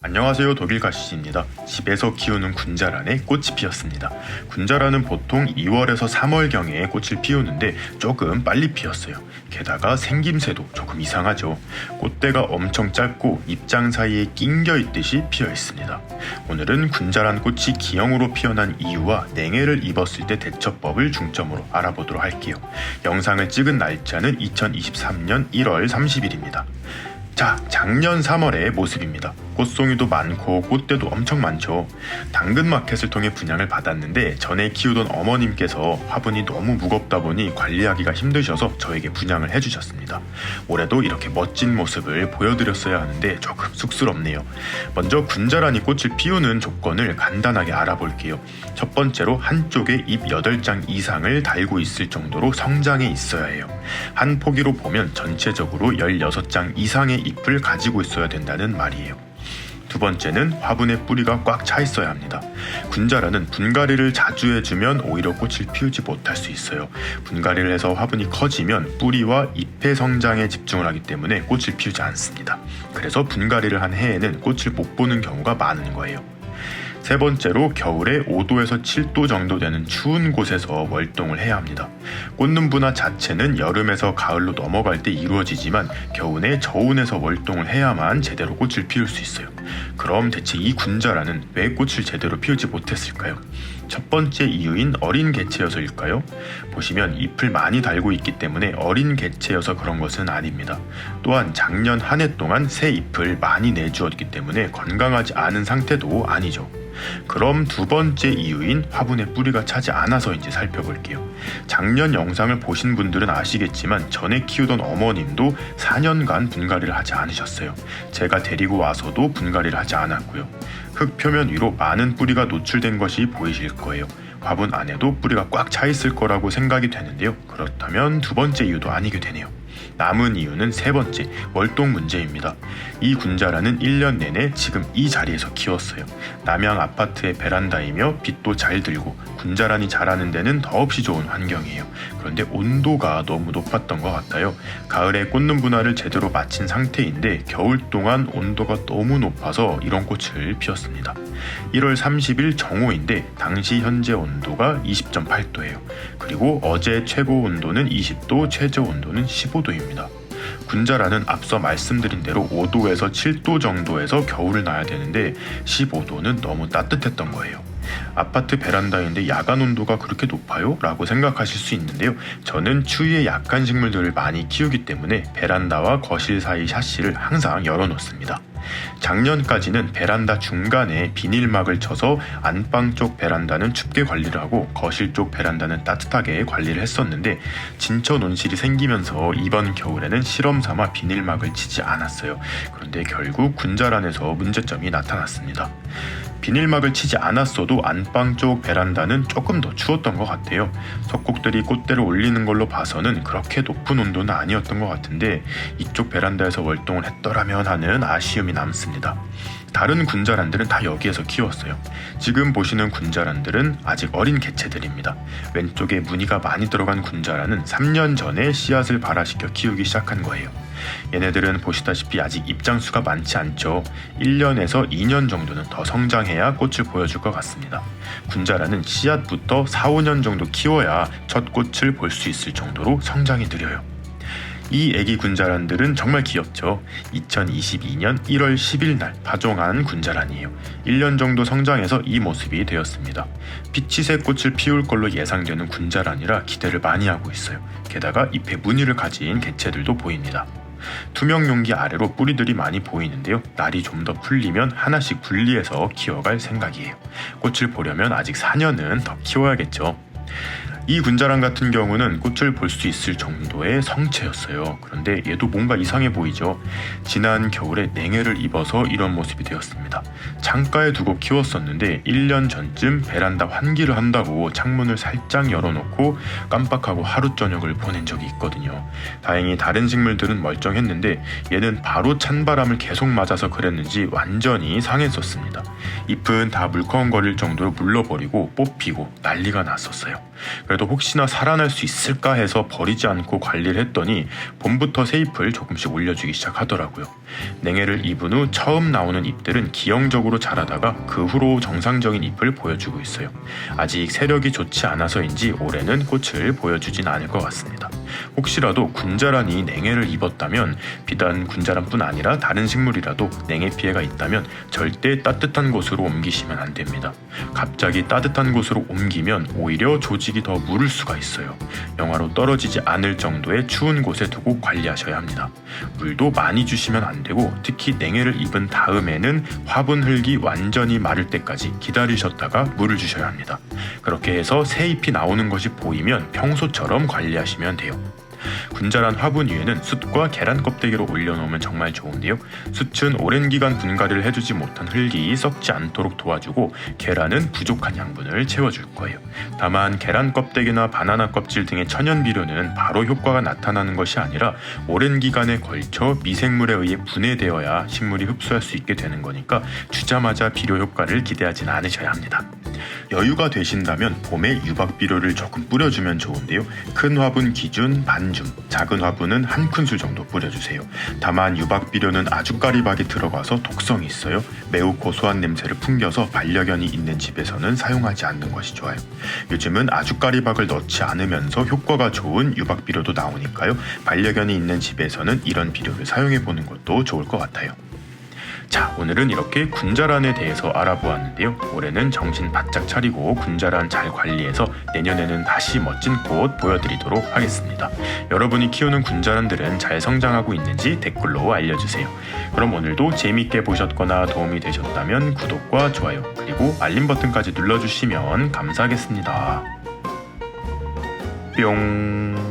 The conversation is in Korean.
안녕하세요, 독일 가시지입니다. 집에서 키우는 군자란에 꽃이 피었습니다. 군자란은 보통 2월에서 3월경에 꽃을 피우는데 조금 빨리 피었어요. 게다가 생김새도 조금 이상하죠. 꽃대가 엄청 짧고 잎장 사이에 낑겨 있듯이 피어 있습니다. 오늘은 군자란 꽃이 기형으로 피어난 이유와 냉해를 입었을 때 대처법을 중점으로 알아보도록 할게요. 영상을 찍은 날짜는 2023년 1월 30일입니다. 자, 작년 3월의 모습입니다. 꽃송이도 많고 꽃대도 엄청 많죠. 당근마켓을 통해 분양을 받았는데 전에 키우던 어머님께서 화분이 너무 무겁다 보니 관리하기가 힘드셔서 저에게 분양을 해주셨습니다. 올해도 이렇게 멋진 모습을 보여드렸어야 하는데 조금 쑥스럽네요. 먼저 군자란이 꽃을 피우는 조건을 간단하게 알아볼게요. 첫 번째로 한쪽에 잎 8장 이상을 달고 있을 정도로 성장해 있어야 해요. 한 포기로 보면 전체적으로 16장 이상의 잎을 가지고 있어야 된다는 말이에요. 두 번째는 화분의 뿌리가 꽉 차 있어야 합니다. 군자란은 분갈이를 자주 해주면 오히려 꽃을 피우지 못할 수 있어요. 분갈이를 해서 화분이 커지면 뿌리와 잎의 성장에 집중을 하기 때문에 꽃을 피우지 않습니다. 그래서 분갈이를 한 해에는 꽃을 못 보는 경우가 많은 거예요. 세 번째로 겨울에 5도에서 7도 정도 되는 추운 곳에서 월동을 해야 합니다. 꽃눈 분화 자체는 여름에서 가을로 넘어갈 때 이루어지지만 겨우내 저온에서 월동을 해야만 제대로 꽃을 피울 수 있어요. 그럼 대체 이 군자란은 왜 꽃을 제대로 피우지 못했을까요? 첫 번째 이유인 어린 개체여서일까요? 보시면 잎을 많이 달고 있기 때문에 어린 개체여서 그런 것은 아닙니다. 또한 작년 한 해 동안 새 잎을 많이 내주었기 때문에 건강하지 않은 상태도 아니죠. 그럼 두 번째 이유인 화분의 뿌리가 차지 않아서인지 살펴볼게요. 작년 영상을 보신 분들은 아시겠지만 전에 키우던 어머님도 4년간 분갈이를 하지 않으셨어요. 제가 데리고 와서도 분갈이를 하지 않았고요. 흙 표면 위로 많은 뿌리가 노출된 것이 보이실 거예요. 화분 안에도 뿌리가 꽉 차 있을 거라고 생각이 되는데요. 그렇다면 두 번째 이유도 아니게 되네요. 남은 이유는 세 번째, 월동 문제입니다. 이 군자란은 1년 내내 지금 이 자리에서 키웠어요. 남양 아파트의 베란다이며 빛도 잘 들고 군자란이 자라는 데는 더없이 좋은 환경이에요. 그런데 온도가 너무 높았던 것 같아요. 가을에 꽃눈 분화를 제대로 마친 상태인데 겨울 동안 온도가 너무 높아서 이런 꽃을 피웠습니다. 1월 30일 정오인데 당시 현재 온도가 20.8도예요. 그리고 어제 최고 온도는 20도, 최저 온도는 15도입니다. 군자란은 앞서 말씀드린 대로 5도에서 7도 정도에서 겨울을 나야 되는데 15도는 너무 따뜻했던 거예요. 아파트 베란다인데 야간 온도가 그렇게 높아요? 라고 생각하실 수 있는데요. 저는 추위에 약한 식물들을 많이 키우기 때문에 베란다와 거실 사이 샤시를 항상 열어놓습니다. 작년까지는 베란다 중간에 비닐막을 쳐서 안방 쪽 베란다는 춥게 관리를 하고 거실 쪽 베란다는 따뜻하게 관리를 했었는데 진천 온실이 생기면서 이번 겨울에는 실험 삼아 비닐막을 치지 않았어요. 그런데 결국 군자란에서 문제점이 나타났습니다. 비닐막을 치지 않았어도 안방 쪽 베란다는 조금 더 추웠던 것 같아요. 석곡들이 꽃대를 올리는 걸로 봐서는 그렇게 높은 온도는 아니었던 것 같은데 이쪽 베란다에서 월동을 했더라면 하는 아쉬움이 남습니다. 다른 군자란들은 다 여기에서 키웠어요. 지금 보시는 군자란들은 아직 어린 개체들입니다. 왼쪽에 무늬가 많이 들어간 군자란은 3년 전에 씨앗을 발화시켜 키우기 시작한 거예요. 얘네들은 보시다시피 아직 입장수가 많지 않죠. 1년에서 2년 정도는 더 성장해야 꽃을 보여줄 것 같습니다. 군자란은 씨앗부터 4, 5년 정도 키워야 첫 꽃을 볼 수 있을 정도로 성장이 느려요. 이 애기 군자란들은 정말 귀엽죠. 2022년 1월 10일 날 파종한 군자란이에요. 1년 정도 성장해서 이 모습이 되었습니다. 피치색 꽃을 피울 걸로 예상되는 군자란이라 기대를 많이 하고 있어요. 게다가 잎에 무늬를 가진 개체들도 보입니다. 투명 용기 아래로 뿌리들이 많이 보이는데요. 날이 좀 더 풀리면 하나씩 분리해서 키워갈 생각이에요. 꽃을 보려면 아직 4년은 더 키워야겠죠. 이 군자란 같은 경우는 꽃을 볼 수 있을 정도의 성체였어요. 그런데 얘도 뭔가 이상해 보이죠. 지난 겨울에 냉해를 입어서 이런 모습이 되었습니다. 창가에 두고 키웠었는데 1년 전쯤 베란다 환기를 한다고 창문을 살짝 열어놓고 깜빡하고 하루 저녁을 보낸 적이 있거든요. 다행히 다른 식물들은 멀쩡했는데 얘는 바로 찬바람을 계속 맞아서 그랬는지 완전히 상했었습니다. 잎은 다 물컹거릴 정도로 물러버리고 뽑히고 난리가 났었어요. 그래도 혹시나 살아날 수 있을까 해서 버리지 않고 관리를 했더니 봄부터 새 잎을 조금씩 올려주기 시작하더라고요. 냉해를 입은 후 처음 나오는 잎들은 기형적으로 자라다가 그 후로 정상적인 잎을 보여주고 있어요. 아직 세력이 좋지 않아서인지 올해는 꽃을 보여주진 않을 것 같습니다. 혹시라도 군자란이 냉해를 입었다면 비단 군자란뿐 아니라 다른 식물이라도 냉해 피해가 있다면 절대 따뜻한 곳으로 옮기시면 안 됩니다. 갑자기 따뜻한 곳으로 옮기면 오히려 조직이 더 무를 수가 있어요. 영하로 떨어지지 않을 정도의 추운 곳에 두고 관리하셔야 합니다. 물도 많이 주시면 안 되고 특히 냉해를 입은 다음에는 화분 흙이 완전히 마를 때까지 기다리셨다가 물을 주셔야 합니다. 그렇게 해서 새 잎이 나오는 것이 보이면 평소처럼 관리하시면 돼요. 군자란 화분 위에는 숯과 계란 껍데기로 올려놓으면 정말 좋은데요. 숯은 오랜 기간 분갈이를 해주지 못한 흙이 썩지 않도록 도와주고 계란은 부족한 양분을 채워줄 거예요. 다만 계란 껍데기나 바나나 껍질 등의 천연 비료는 바로 효과가 나타나는 것이 아니라 오랜 기간에 걸쳐 미생물에 의해 분해되어야 식물이 흡수할 수 있게 되는 거니까 주자마자 비료 효과를 기대하진 않으셔야 합니다. 여유가 되신다면 봄에 유박 비료를 조금 뿌려주면 좋은데요. 큰 화분 기준 반줌, 작은 화분은 한 큰술 정도 뿌려주세요. 다만 유박 비료는 아주까리박이 들어가서 독성이 있어요. 매우 고소한 냄새를 풍겨서 반려견이 있는 집에서는 사용하지 않는 것이 좋아요. 요즘은 아주까리박을 넣지 않으면서 효과가 좋은 유박 비료도 나오니까요. 반려견이 있는 집에서는 이런 비료를 사용해보는 것도 좋을 것 같아요. 자, 오늘은 이렇게 군자란에 대해서 알아보았는데요. 올해는 정신 바짝 차리고 군자란 잘 관리해서 내년에는 다시 멋진 꽃 보여드리도록 하겠습니다. 여러분이 키우는 군자란들은 잘 성장하고 있는지 댓글로 알려주세요. 그럼 오늘도 재미있게 보셨거나 도움이 되셨다면 구독과 좋아요 그리고 알림 버튼까지 눌러주시면 감사하겠습니다. 뿅.